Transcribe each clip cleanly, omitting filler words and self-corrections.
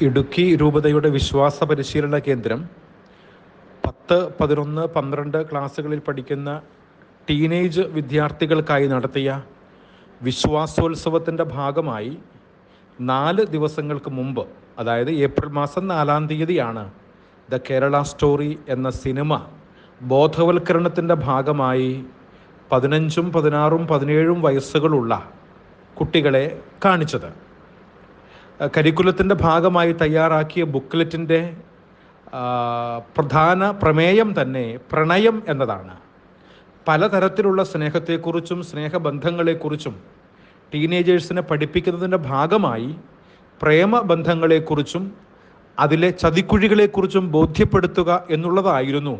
ഇടുക്കി രൂപതയുടെ വിശ്വാസ പരിശീലന കേന്ദ്രം 10, 11, 12 ക്ലാസ്സുകളിൽ പഠിക്കുന്ന ടീനേജ് വിദ്യാർത്ഥികൾക്കായി നടത്തിയ വിശ്വാസോത്സവത്തിൻ്റെ ഭാഗമായി 4 ദിവസങ്ങൾക്ക് മുമ്പ്, അതായത് ഏപ്രിൽ മാസം 4-ാം തീയതിയാണ് ദ കേരള സ്റ്റോറി എന്ന സിനിമ ബോധവൽക്കരണത്തിൻ്റെ ഭാഗമായി 15, 16, 17 വയസ്സുകളുള്ള കുട്ടികളെ കാണിച്ചത്. കരിക്കുലത്തിൻ്റെ ഭാഗമായി തയ്യാറാക്കിയ ബുക്ക്ലെറ്റിൻ്റെ പ്രധാന പ്രമേയം തന്നെ പ്രണയം എന്നതാണ്. പലതരത്തിലുള്ള സ്നേഹത്തെക്കുറിച്ചും സ്നേഹബന്ധങ്ങളെക്കുറിച്ചും ടീനേജേഴ്സിനെ പഠിപ്പിക്കുന്നതിൻ്റെ ഭാഗമായി പ്രേമബന്ധങ്ങളെക്കുറിച്ചും അതിലെ ചതിക്കുഴികളെക്കുറിച്ചും ബോധ്യപ്പെടുത്തുക എന്നുള്ളതായിരുന്നു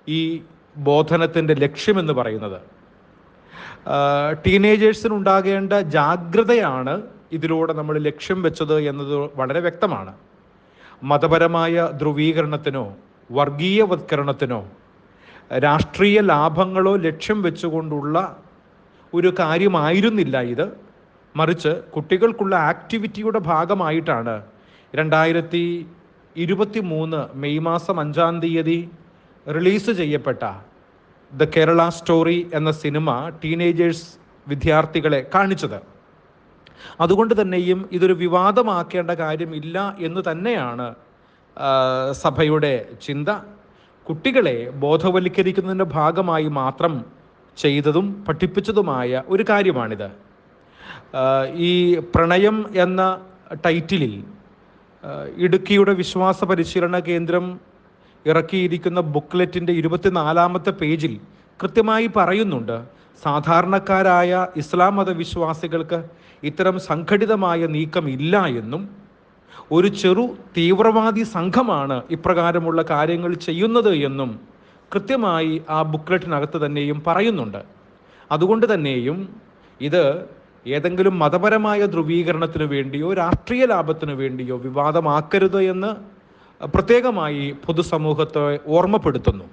ഈ ബോധനത്തിൻ്റെ ലക്ഷ്യമെന്ന് പറയുന്നത്. ടീനേജേഴ്സിനുണ്ടാകേണ്ട ജാഗ്രതയാണ് ഇതിലൂടെ നമ്മൾ ലക്ഷ്യം വെച്ചത് എന്നത് വളരെ വ്യക്തമാണ്. മതപരമായ ധ്രുവീകരണത്തിനോ വർഗീയവത്കരണത്തിനോ രാഷ്ട്രീയ ലാഭങ്ങളോ ലക്ഷ്യം വെച്ചുകൊണ്ടുള്ള ഒരു കാര്യമായിരുന്നില്ല ഇത്. മറിച്ച് കുട്ടികൾക്കുള്ള ആക്ടിവിറ്റിയുടെ ഭാഗമായിട്ടാണ് 2023 മെയ് മാസം 5-ാം തീയതി റിലീസ് ചെയ്യപ്പെട്ട ദ കേരള സ്റ്റോറി എന്ന സിനിമ ടീനേജേഴ്സ് വിദ്യാർത്ഥികളെ കാണിച്ചത്. അതുകൊണ്ട് തന്നെയും ഇതൊരു വിവാദമാക്കേണ്ട കാര്യമില്ല എന്ന് തന്നെയാണ് സഭയുടെ ചിന്ത. കുട്ടികളെ ബോധവൽക്കരിക്കുന്നതിൻ്റെ ഭാഗമായി മാത്രം ചെയ്തതും പഠിപ്പിച്ചതുമായ ഒരു കാര്യമാണിത്. ഈ പ്രണയം എന്ന ടൈറ്റിലിൽ ഇടുക്കിയുടെ വിശ്വാസ പരിശീലന കേന്ദ്രം ഇറക്കിയിരിക്കുന്ന ബുക്ക്ലെറ്റിൻ്റെ 24-ാമത്തെ പേജിൽ കൃത്യമായി പറയുന്നുണ്ട്, സാധാരണക്കാരായ ഇസ്ലാം മതവിശ്വാസികൾക്ക് ഇത്തരം സംഘടിതമായ നീക്കം ഇല്ല എന്നും ഒരു ചെറു തീവ്രവാദി സംഘമാണ് ഇപ്രകാരമുള്ള കാര്യങ്ങൾ ചെയ്യുന്നത് എന്നും കൃത്യമായി ആ ബുക്ക്ലെറ്റിനകത്ത് തന്നെയും പറയുന്നുണ്ട്. അതുകൊണ്ട് തന്നെയും ഇത് ഏതെങ്കിലും മതപരമായ ധ്രുവീകരണത്തിന് വേണ്ടിയോ രാഷ്ട്രീയ ലാഭത്തിന് വേണ്ടിയോ വിവാദമാക്കരുത് എന്ന് പ്രത്യേകമായി പൊതുസമൂഹത്തെ ഓർമ്മപ്പെടുത്തുന്നു.